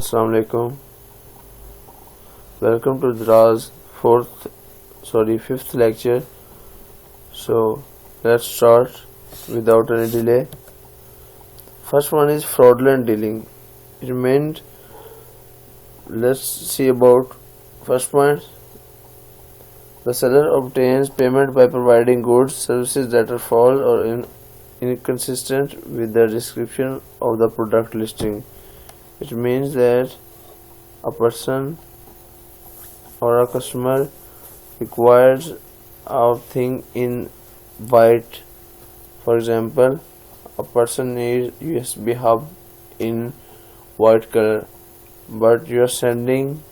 Assalamu alaikum. Welcome to Daraz fifth lecture. So let's start without any delay. First one is fraudulent dealing. It meant, let's see about first point. The seller obtains payment by providing goods, services that are false or inconsistent with the description of the product listing. It means that a person or a customer requires a thing in white. For example, a person needs USB hub in white color, but you are sending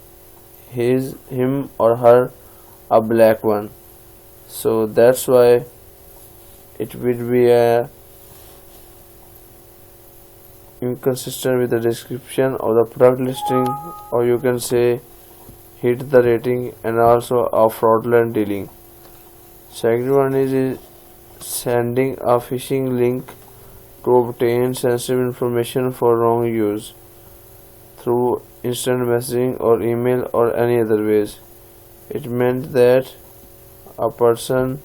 him or her a black one. So that's why it will be inconsistent with the description of the product listing, or you can say hit the rating, and also a fraudulent dealing. Second one is sending a phishing link to obtain sensitive information for wrong use through instant messaging or email or any other ways. It meant that a person,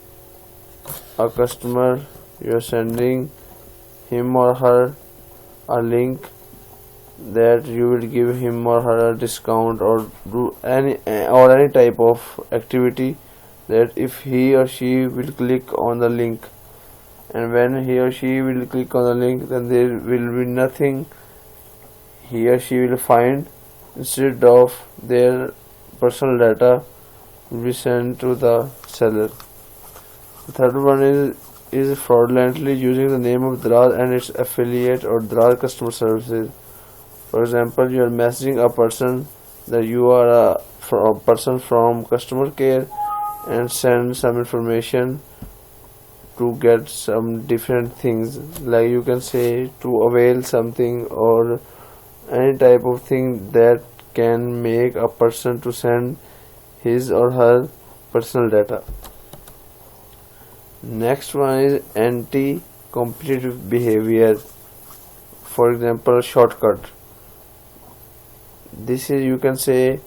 a customer, you are sending him or her a link that you will give him or her a discount or do any type of activity, that if he or she will click on the link, and when he or she will click on the link, then there will be nothing he or she will find. Instead of their personal data will be sent to the seller. The third one is fraudulently using the name of Daraz and its affiliate or Daraz customer services. For example, you are messaging a person that you are a person from customer care and send some information to get some different things, like you can say to avail something or any type of thing that can make a person to send his or her personal data. Next one is anti-competitive behavior. For example, shortcut. This is, you can say,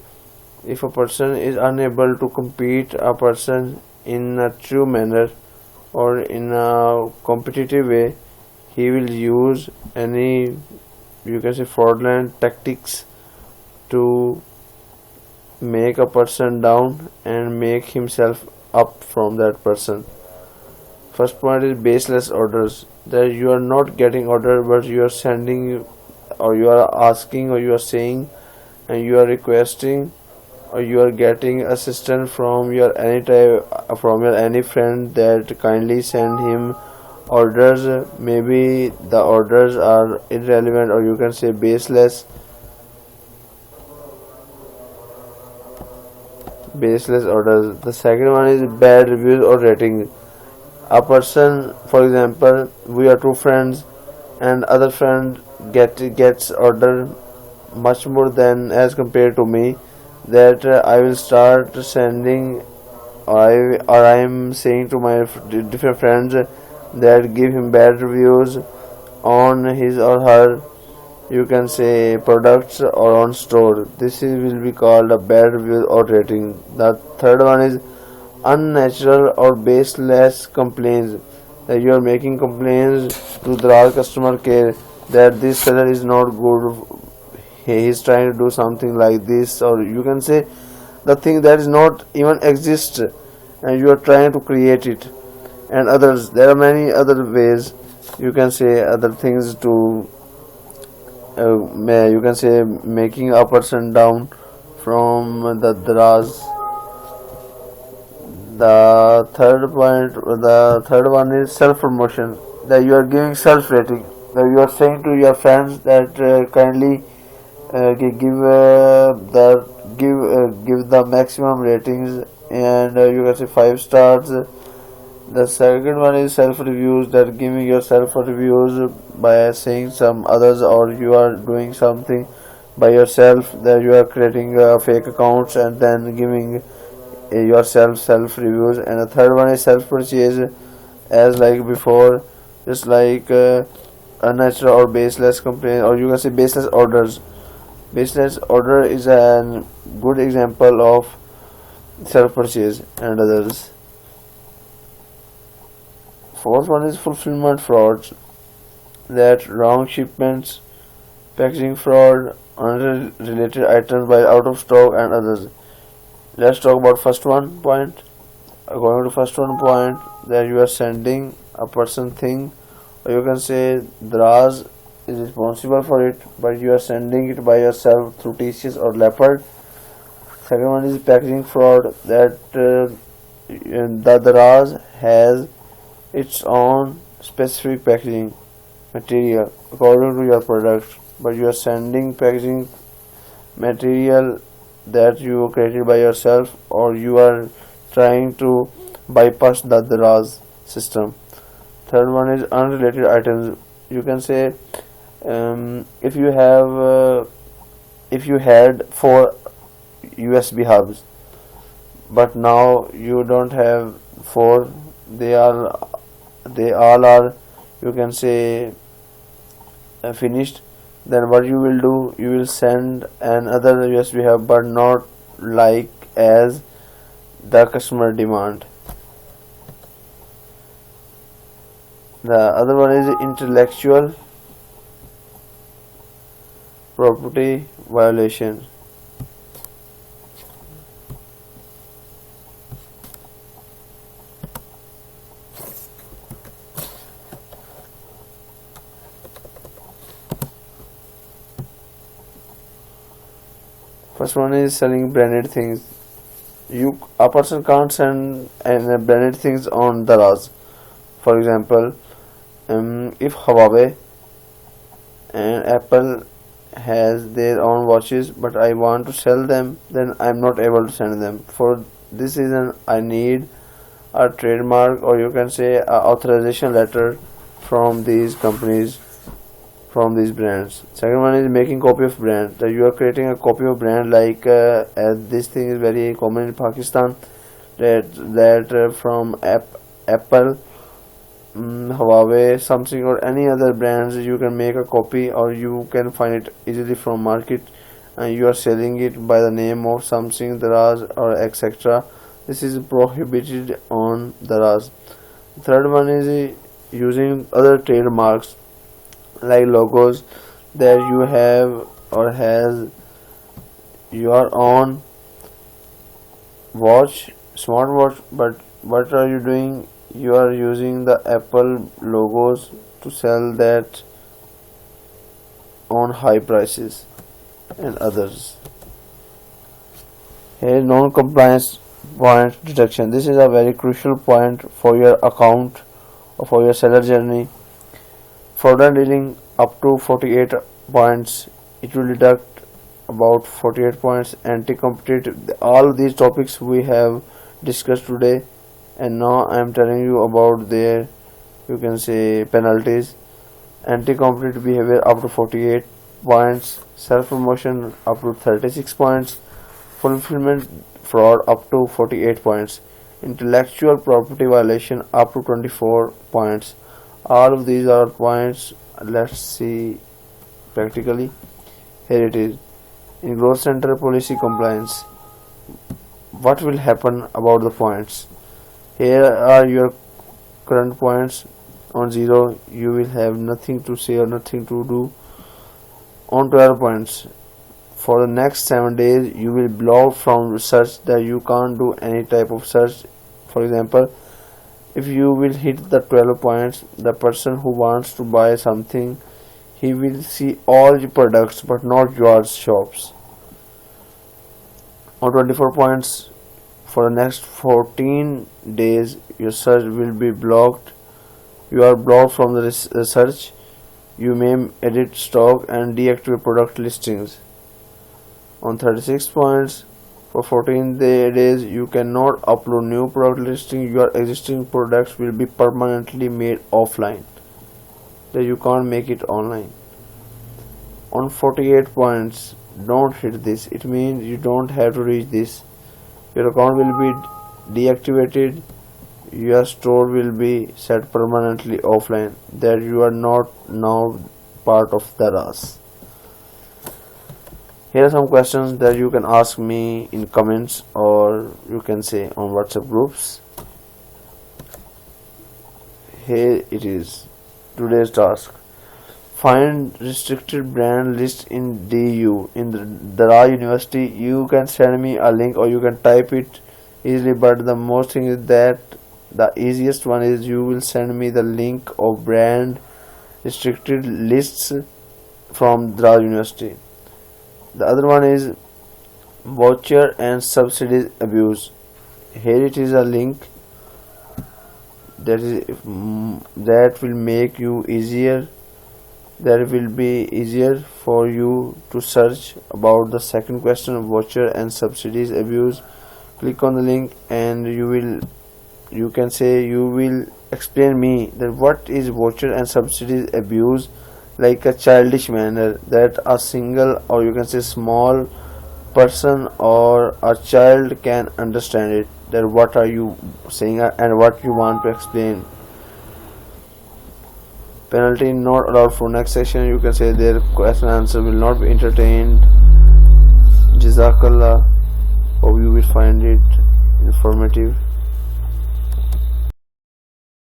if a person is unable to compete a person in a true manner or in a competitive way, he will use any, you can say, fraudulent tactics to make a person down and make himself up from that person. First point is baseless orders, that you are not getting order, but you are sending, or you are asking, or you are saying, and you are requesting, or you are getting assistance from your any friend that kindly send him orders. Maybe the orders are irrelevant, or you can say baseless orders. The second one is bad reviews or rating. A person, for example, we are two friends, and other friend gets order much more than as compared to me, that I will start sending, or I am saying to my different friends that give him bad reviews on his or her, you can say, products or on store. This will be called a bad review or rating. The third one is unnatural or baseless complaints, that you are making complaints to the customer care that this seller is not good, he is trying to do something like this, or you can say the thing that is not even exist and you are trying to create it, and others. There are many other ways, you can say, other things to you can say making a person down from the Daraz. The third one is self-promotion, that you are giving self-rating, that you are saying to your friends that kindly give the maximum ratings, and you can say 5 stars. The second one is self-reviews, that giving yourself reviews by saying some others, or you are doing something by yourself, that you are creating fake accounts and then giving yourself self-reviews. And the third one is self-purchase, as like before, just like unnatural or baseless complaint, or you can say baseless orders, Baseless order is a good example of self-purchase and others. Fourth one is fulfillment frauds, that wrong shipments, packaging fraud, unrelated items by out of stock and others. Let's talk about first one point. According to first one point, that you are sending a person thing, or you can say Daraz is responsible for it, but you are sending it by yourself through TCS or Leopard. Second one is packaging fraud, that the Daraz has its own specific packaging material according to your product, but you are sending packaging material that you created by yourself, or you are trying to bypass the Daraz system. Third one is unrelated items. You can say if you had 4 USB hubs, but now you don't have 4. They all are, you can say, finished. Then what you will do, you will send another USB hub, but not like as the customer demand. The other one is intellectual property violation. First one is selling branded things. A person can't send branded things on Daraz. For example, if Huawei and Apple has their own watches, but I want to sell them, then I'm not able to send them. For this reason, I need a trademark, or you can say a authorization letter from these companies, from these brands. Second one is making copy of brand, that you are creating a copy of brand, like as this thing is very common in Pakistan, that from Apple, Huawei, Samsung or any other brands, you can make a copy, or you can find it easily from market, and you are selling it by the name of Samsung, Daraz or etc. This is prohibited on Daraz. Third one is using other trademarks like logos, that you have or has your own watch, smartwatch, but what are you doing? You are using the Apple logos to sell that on high prices and others. Here, non-compliance point detection. This is a very crucial point for your account or for your seller journey. Fraudulent dealing up to 48 points. It will deduct about 48 points. Anti-competitive. All these topics we have discussed today, and now I am telling you about their, you can say, penalties. Anti-competitive behavior up to 48 points. Self-promotion up to 36 points. Fulfillment fraud up to 48 points. Intellectual property violation up to 24 points. All of these are points. Let's see practically. Here it is. In growth center policy compliance, what will happen about the points? Here are your current points. On 0, you will have nothing to say or nothing to do. On 12 points, for the next 7 days, you will block from search, that you can't do any type of search. For example, if you will hit the 12 points, the person who wants to buy something, he will see all the products but not your shops. On 24 points, for the next 14 days, your search will be blocked. You are blocked from the search. You may edit stock and deactivate product listings. On 36 points, for 14 days, you cannot upload new product listing. Your existing products will be permanently made offline. That you can't make it online. On 48 points, don't hit this. It means you don't have to reach this. Your account will be deactivated. Your store will be set permanently offline. That you are not now part of Daraz. Here are some questions that you can ask me in comments, or you can say on WhatsApp groups. Here it is, today's task. Find restricted brand list in DU in the Daraz University. You can send me a link or you can type it easily, but the most thing is that the easiest one is you will send me the link of brand restricted lists from Daraz University. The other one is voucher and subsidies abuse. Here it is a link that will make you easier. That will be easier for you to search about the second question of voucher and subsidies abuse. Click on the link and you will explain me that what is voucher and subsidies abuse, like a childish manner that a single, or you can say small person or a child can understand it, that what are you saying and what you want to explain. Penalty not allowed for next session. You can say their question answer will not be entertained. Jazakallah. Hope you will find it informative.